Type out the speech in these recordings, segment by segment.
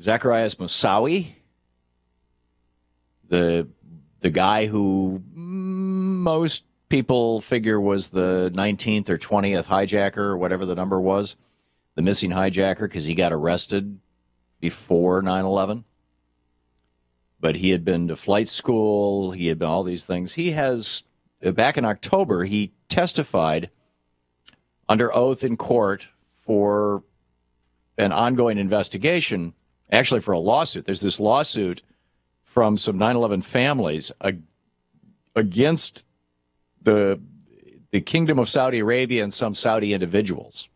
Zacarias Moussaoui, the guy who most people figure was the 19th or 20th hijacker, or whatever the number was, the missing hijacker, because he got arrested before 9/11. But he had been to flight school, he had been all these things. He has, back in October, he testified under oath in court for an ongoing investigation, actually for a lawsuit. There's this lawsuit from some 9/11 families against the Kingdom of Saudi Arabia and some Saudi individuals.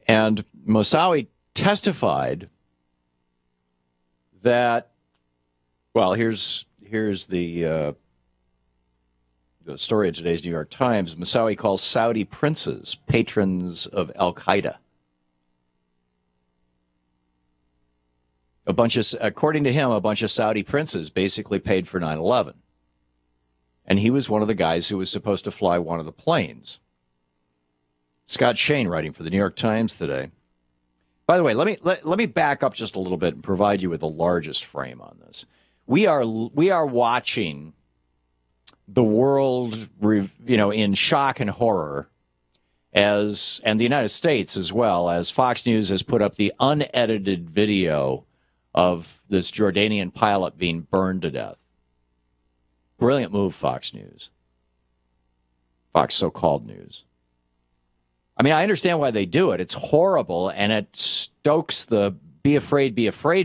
And Moussaoui testified that, well, here's the story of today's New York Times. Moussaoui calls Saudi princes patrons of Al-Qaeda. According to him, a bunch of Saudi princes basically paid for 9/11. And he was one of the guys who was supposed to fly one of the planes. Scott Shane writing for the New York Times today. By the way, let me back up just a little bit and provide you with the largest frame on this. We are watching the world, in shock and horror, and the United States as well, as Fox News has put up the unedited video of this Jordanian pilot being burned to death. Brilliant move, Fox News. Fox so-called news. I mean, I understand why they do it. It's horrible, and it stokes the be afraid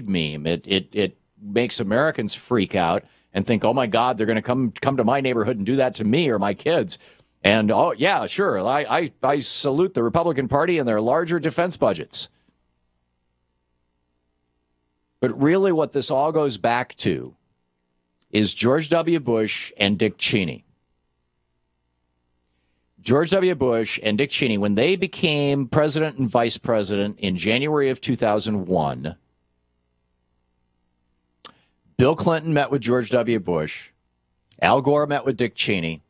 meme. It makes Americans freak out and think, oh, my God, they're going to come to my neighborhood and do that to me or my kids. And, oh, yeah, sure, I salute the Republican Party and their larger defense budgets. But really what this all goes back to is George W. Bush and Dick Cheney. George W. Bush and Dick Cheney, when they became president and vice president in January of 2001, Bill Clinton met with George W. Bush, Al Gore met with Dick Cheney,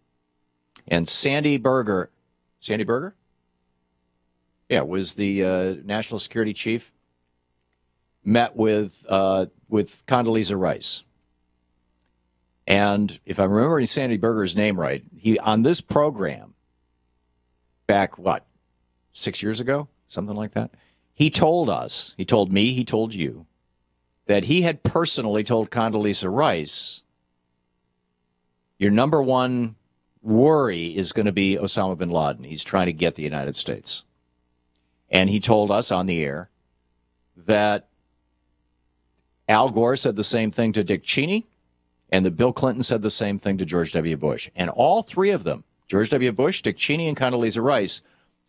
and Sandy Berger, yeah, was the national security chief, met with Condoleezza Rice. And if I'm remembering Sandy Berger's name right, he on this program back, 6 years ago, something like that, he told us, he told me, he told you, that he had personally told Condoleezza Rice, your number one worry is going to be Osama bin Laden. He's trying to get the United States. And he told us on the air that Al Gore said the same thing to Dick Cheney, and that Bill Clinton said the same thing to George W. Bush. And all three of them, George W. Bush, Dick Cheney, and Condoleezza Rice,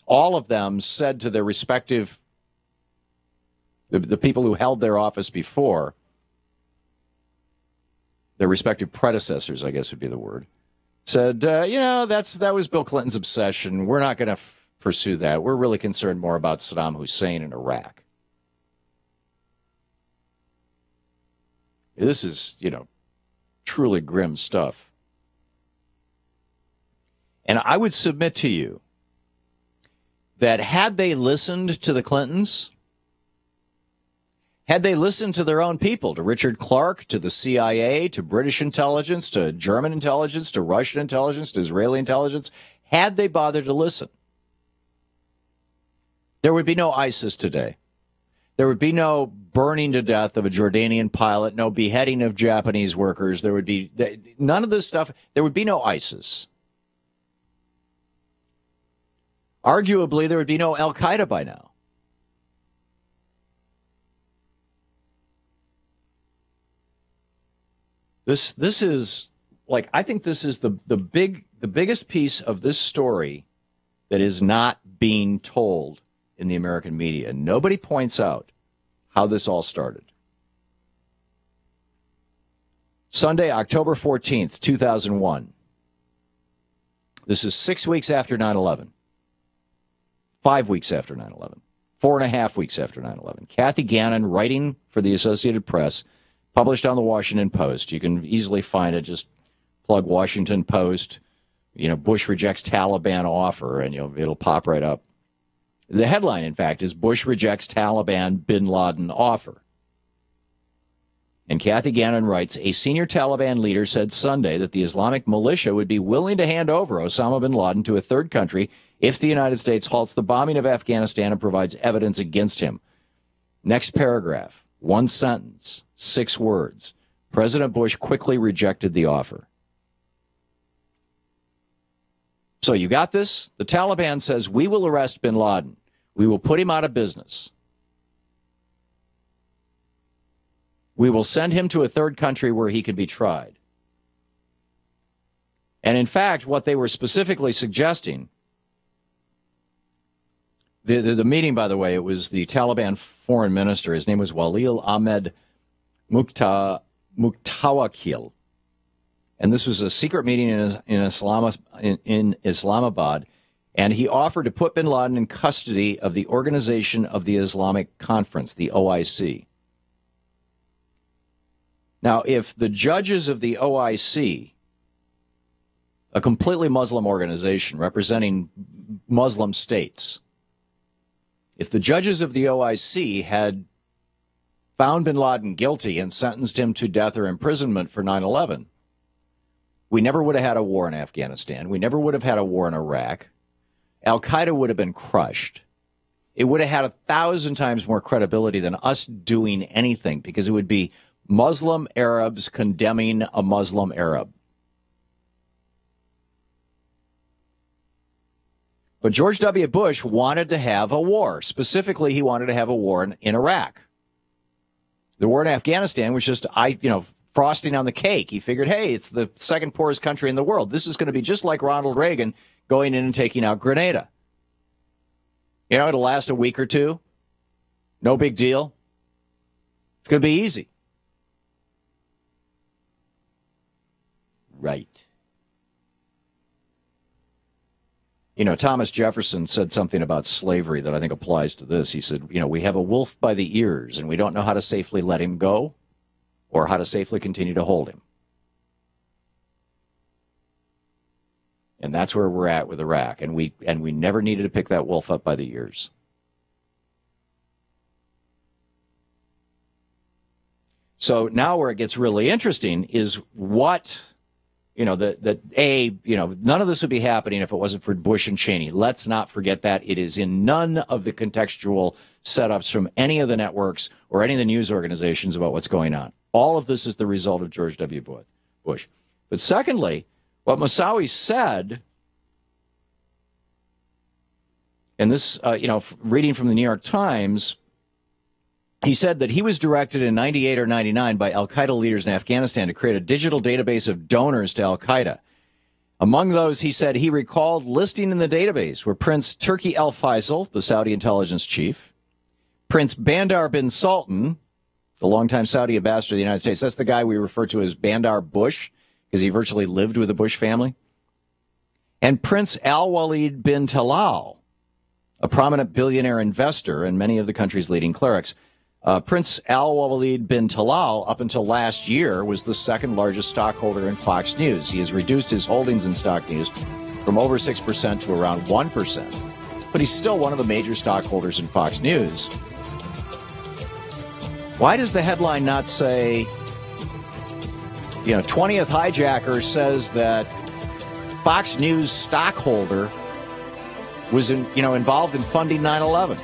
all of them said to their respective, the people who held their office before, their respective predecessors, I guess would be the word, said, that was Bill Clinton's obsession. We're not going to pursue that. We're really concerned more about Saddam Hussein in Iraq. This is, truly grim stuff. And I would submit to you that had they listened to the Clintons, had they listened to their own people, to Richard Clarke, to the CIA, to British intelligence, to German intelligence, to Russian intelligence, to Israeli intelligence, had they bothered to listen, there would be no ISIS today. There would be no burning to death of a Jordanian pilot, no beheading of Japanese workers. There would be none of this stuff. There would be no ISIS. Arguably, there would be no Al-Qaeda by now. This is like, I think this is the biggest piece of this story that is not being told in the American media. Nobody points out how this all started. Sunday, October 14th, 2001. This is 6 weeks after 9/11. 5 weeks after 9/11. 4.5 weeks after 9/11. Kathy Gannon, writing for the Associated Press, published on the Washington Post. You can easily find it. Just plug Washington Post, Bush rejects Taliban offer, and it'll pop right up. The headline, in fact, is Bush rejects Taliban bin Laden offer. And Kathy Gannon writes, a senior Taliban leader said Sunday that the Islamic militia would be willing to hand over Osama bin Laden to a third country if the United States halts the bombing of Afghanistan and provides evidence against him. Next paragraph, one sentence, 6 words. President Bush quickly rejected the offer. So you got this? The Taliban says, we will arrest bin Laden. We will put him out of business. We will send him to a third country where he can be tried. And in fact, what they were specifically suggesting, the meeting, by the way, it was the Taliban foreign minister. His name was Walil Ahmed Muktawakil. And this was a secret meeting in Islamabad. And he offered to put bin Laden in custody of the Organization of the Islamic Conference, the OIC. Now, if the judges of the OIC, a completely Muslim organization representing Muslim states, if the judges of the OIC had found bin Laden guilty and sentenced him to death or imprisonment for 9/11, we never would have had a war in Afghanistan. We never would have had a war in Iraq. Al-Qaeda would have been crushed. It would have had 1,000 times more credibility than us doing anything, because it would be Muslim Arabs condemning a Muslim Arab. But George W. Bush wanted to have a war. Specifically, he wanted to have a war in Iraq. The war in Afghanistan was just, frosting on the cake. He figured, hey, it's the second poorest country in the world. This is going to be just like Ronald Reagan going in and taking out Grenada. It'll last a week or two. No big deal. It's going to be easy. Right. Thomas Jefferson said something about slavery that I think applies to this. He said, we have a wolf by the ears, and we don't know how to safely let him go or how to safely continue to hold him. And that's where we're at with Iraq, and we never needed to pick that wolf up by the ears. So now where it gets really interesting is what, none of this would be happening if it wasn't for Bush and Cheney. Let's not forget that. It is in none of the contextual setups from any of the networks or any of the news organizations about what's going on. All of this is the result of George W. Bush. But secondly, what Moussaoui said, and this, reading from the New York Times, he said that he was directed in 98 or 99 by al-Qaeda leaders in Afghanistan to create a digital database of donors to al-Qaeda. Among those, he said he recalled listing in the database were Prince Turki Al Faisal, the Saudi intelligence chief, Prince Bandar bin Sultan, the longtime Saudi ambassador to the United States. That's the guy we refer to as Bandar Bush, because he virtually lived with the Bush family, and Prince Al-Walid bin Talal, a prominent billionaire investor and many of the country's leading clerics. Prince Al-Walid bin Talal, up until last year, was the second largest stockholder in Fox News. He has reduced his holdings in Stock News from over 6% to around 1%. But he's still one of the major stockholders in Fox News. Why does the headline not say, 20th hijacker says that Fox News stockholder was involved in funding 9/11?